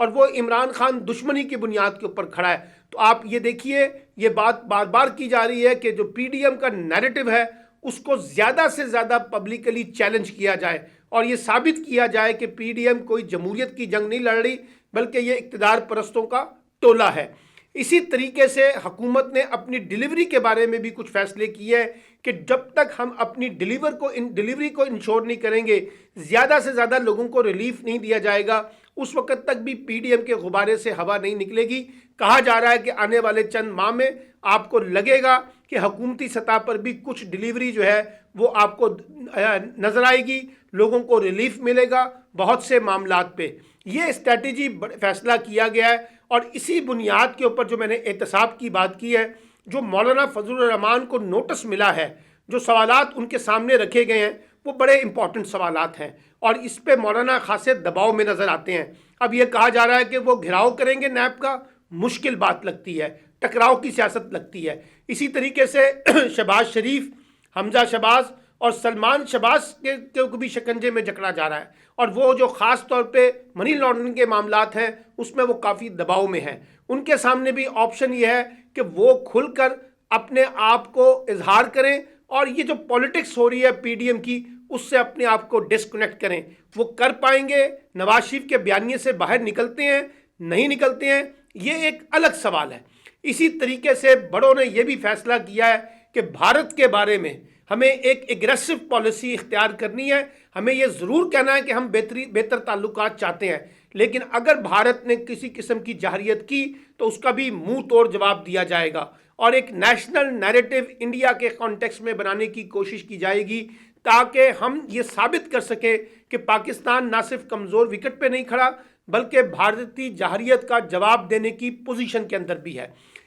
اور وہ عمران خان دشمنی کی بنیاد کے اوپر کھڑا ہے۔ تو آپ یہ دیکھیے، یہ بات بار بار کی جا رہی ہے کہ جو پی ڈی ایم کا نیریٹو ہے اس کو زیادہ سے زیادہ پبلکلی چیلنج کیا جائے اور یہ ثابت کیا جائے کہ پی ڈی ایم کوئی جمہوریت کی جنگ نہیں لڑ رہی بلکہ یہ اقتدار پرستوں کا ٹولہ ہے۔ اسی طریقے سے حکومت نے اپنی ڈیلیوری کے بارے میں بھی کچھ فیصلے کیے ہیں کہ جب تک ہم اپنی ڈیلیوری کو انشور نہیں کریں گے، زیادہ سے زیادہ لوگوں کو ریلیف نہیں دیا جائے گا، اس وقت تک بھی پی ڈی ایم کے غبارے سے ہوا نہیں نکلے گی۔ کہا جا رہا ہے کہ آنے والے چند ماہ میں آپ کو لگے گا کہ حکومتی سطح پر بھی کچھ ڈیلیوری جو ہے وہ آپ کو نظر آئے گی، لوگوں کو ریلیف ملے گا بہت سے معاملات پہ۔ یہ اسٹریٹجی فیصلہ کیا گیا ہے اور اسی بنیاد کے اوپر جو میں نے احتساب کی بات کی ہے، جو مولانا فضل الرحمان کو نوٹس ملا ہے، جو سوالات ان کے سامنے رکھے گئے ہیں وہ بڑے امپورٹنٹ سوالات ہیں اور اس پہ مولانا خاصے دباؤ میں نظر آتے ہیں۔ اب یہ کہا جا رہا ہے کہ وہ گھراؤ کریں گے نیب کا، مشکل بات لگتی ہے، ٹکراؤ کی سیاست لگتی ہے۔ اسی طریقے سے شہباز شریف، حمزہ شہباز اور سلمان شہباز کو بھی شکنجے میں جکڑا جا رہا ہے اور وہ جو خاص طور پہ منی لانڈرنگ کے معاملات ہیں اس میں وہ کافی دباؤ میں ہیں۔ ان کے سامنے بھی آپشن یہ ہے کہ وہ کھل کر اپنے آپ کو اظہار کریں اور یہ جو پولیٹکس ہو رہی ہے پی ڈی ایم کی اس سے اپنے آپ کو ڈسکنیکٹ کریں۔ وہ کر پائیں گے؟ نواز شریف کے بیانیے سے باہر نکلتے ہیں نہیں نکلتے ہیں، یہ ایک الگ سوال ہے۔ اسی طریقے سے بڑوں نے یہ بھی فیصلہ کیا ہے کہ بھارت کے بارے میں ہمیں ایک اگریسو پالیسی اختیار کرنی ہے۔ ہمیں یہ ضرور کہنا ہے کہ ہم بہتر تعلقات چاہتے ہیں، لیکن اگر بھارت نے کسی قسم کی جارحیت کی تو اس کا بھی منہ توڑ جواب دیا جائے گا اور ایک نیشنل نیریٹو انڈیا کے کانٹیکس میں بنانے کی کوشش کی جائے گی تاکہ ہم یہ ثابت کر سکیں کہ پاکستان نہ صرف کمزور وکٹ پہ نہیں کھڑا بلکہ بھارتی جارحیت کا جواب دینے کی پوزیشن کے اندر بھی ہے۔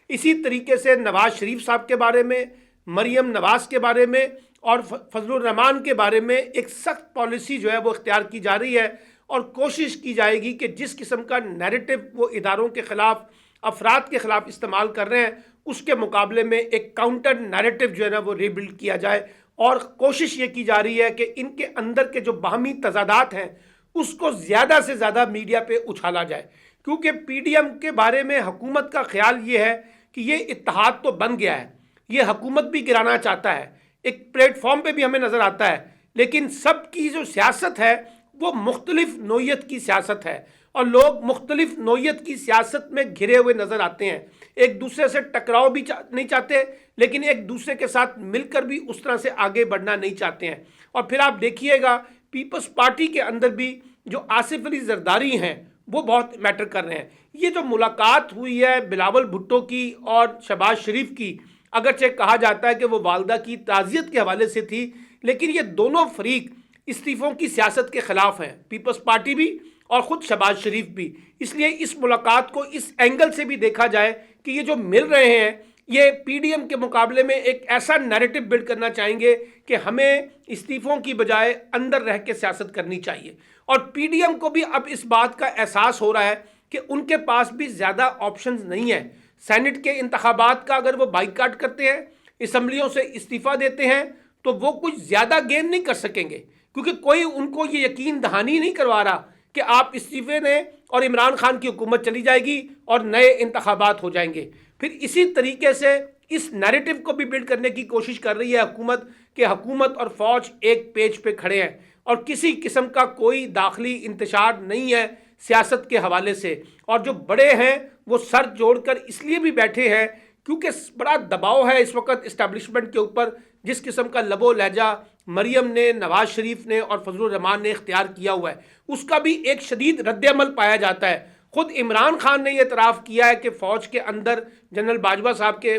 اسی طریقے سے نواز شریف صاحب کے بارے میں، مریم نواز کے بارے میں اور فضل الرحمان کے بارے میں ایک سخت پالیسی جو ہے وہ اختیار کی جا رہی ہے اور کوشش کی جائے گی کہ جس قسم کا نیریٹو وہ اداروں کے خلاف، افراد کے خلاف استعمال کر رہے ہیں اس کے مقابلے میں ایک کاؤنٹر نیریٹو جو ہے نا وہ ریبلڈ کیا جائے اور کوشش یہ کی جا رہی ہے کہ ان کے اندر کے جو باہمی تضادات ہیں اس کو زیادہ سے زیادہ میڈیا پہ اچھالا جائے، کیونکہ پی ڈی ایم کے بارے میں حکومت کا خیال یہ ہے کہ یہ اتحاد تو بن گیا ہے، یہ حکومت بھی گرانا چاہتا ہے، ایک پلیٹ فارم پہ بھی ہمیں نظر آتا ہے، لیکن سب کی جو سیاست ہے وہ مختلف نوعیت کی سیاست ہے اور لوگ مختلف نوعیت کی سیاست میں گھرے ہوئے نظر آتے ہیں۔ ایک دوسرے سے ٹکراؤ بھی نہیں چاہتے لیکن ایک دوسرے کے ساتھ مل کر بھی اس طرح سے آگے بڑھنا نہیں چاہتے ہیں۔ اور پھر آپ دیکھیے گا پیپلز پارٹی کے اندر بھی جو آصف علی زرداری ہیں وہ بہت میٹر کر رہے ہیں۔ یہ جو ملاقات ہوئی ہے بلاول بھٹو کی اور شہباز شریف کی، اگرچہ کہا جاتا ہے کہ وہ والدہ کی تعزیت کے حوالے سے تھی، لیکن یہ دونوں فریق استعفوں کی سیاست کے خلاف ہیں، پیپلز پارٹی بھی اور خود شہباز شریف بھی۔ اس لیے اس ملاقات کو اس اینگل سے بھی دیکھا جائے کہ یہ جو مل رہے ہیں یہ پی ڈی ایم کے مقابلے میں ایک ایسا نیریٹو بلڈ کرنا چاہیں گے کہ ہمیں استعفوں کی بجائے اندر رہ کے سیاست کرنی چاہیے۔ اور پی ڈی ایم کو بھی اب اس بات کا احساس ہو رہا ہے کہ ان کے پاس بھی زیادہ آپشنز نہیں ہیں۔ سینٹ کے انتخابات کا اگر وہ بائیکاٹ کرتے ہیں، اسمبلیوں سے استعفیٰ دیتے ہیں تو وہ کچھ زیادہ گین نہیں کر سکیں گے، کیونکہ کوئی ان کو یہ یقین دہانی نہیں کروا رہا کہ آپ استعفے دیں اور عمران خان کی حکومت چلی جائے گی اور نئے انتخابات ہو جائیں گے۔ پھر اسی طریقے سے اس نیریٹو کو بھی بلڈ کرنے کی کوشش کر رہی ہے حکومت کہ حکومت اور فوج ایک پیج پہ کھڑے ہیں اور کسی قسم کا کوئی داخلی انتشار نہیں ہے سیاست کے حوالے سے، اور جو بڑے ہیں وہ سر جوڑ کر اس لیے بھی بیٹھے ہیں کیونکہ بڑا دباؤ ہے اس وقت اسٹیبلشمنٹ کے اوپر۔ جس قسم کا لب و لہجہ مریم نے، نواز شریف نے اور فضل الرحمان نے اختیار کیا ہوا ہے اس کا بھی ایک شدید رد عمل پایا جاتا ہے۔ خود عمران خان نے یہ اعتراف کیا ہے کہ فوج کے اندر جنرل باجوہ صاحب کے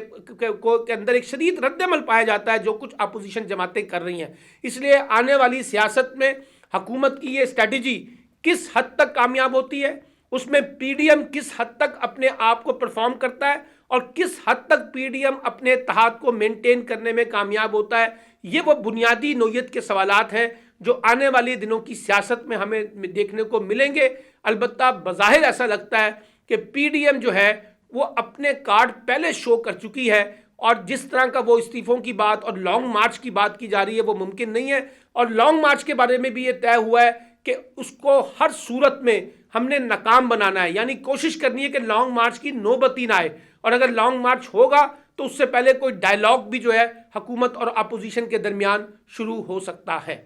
اندر ایک شدید رد عمل پایا جاتا ہے جو کچھ اپوزیشن جماعتیں کر رہی ہیں۔ اس لیے آنے والی سیاست میں حکومت کی یہ اسٹریٹجی کس حد تک کامیاب ہوتی ہے، اس میں پی ڈی ایم کس حد تک اپنے آپ کو پرفارم کرتا ہے اور کس حد تک پی ڈی ایم اپنے اتحاد کو مینٹین کرنے میں کامیاب ہوتا ہے، یہ وہ بنیادی نوعیت کے سوالات ہیں جو آنے والے دنوں کی سیاست میں ہمیں دیکھنے کو ملیں گے۔ البتہ بظاہر ایسا لگتا ہے کہ پی ڈی ایم جو ہے وہ اپنے کارڈ پہلے شو کر چکی ہے اور جس طرح کا وہ استعفوں کی بات اور لانگ مارچ کی بات کی جا رہی ہے وہ ممکن نہیں ہے، اور لانگ مارچ کے بارے میں بھی یہ طے ہوا ہے کہ اس کو ہر صورت میں ہم نے ناکام بنانا ہے، یعنی کوشش کرنی ہے کہ لانگ مارچ کی نوبت ہی نہ آئے، اور اگر لانگ مارچ ہوگا تو اس سے پہلے کوئی ڈائیلاگ بھی جو ہے حکومت اور اپوزیشن کے درمیان شروع ہو سکتا ہے۔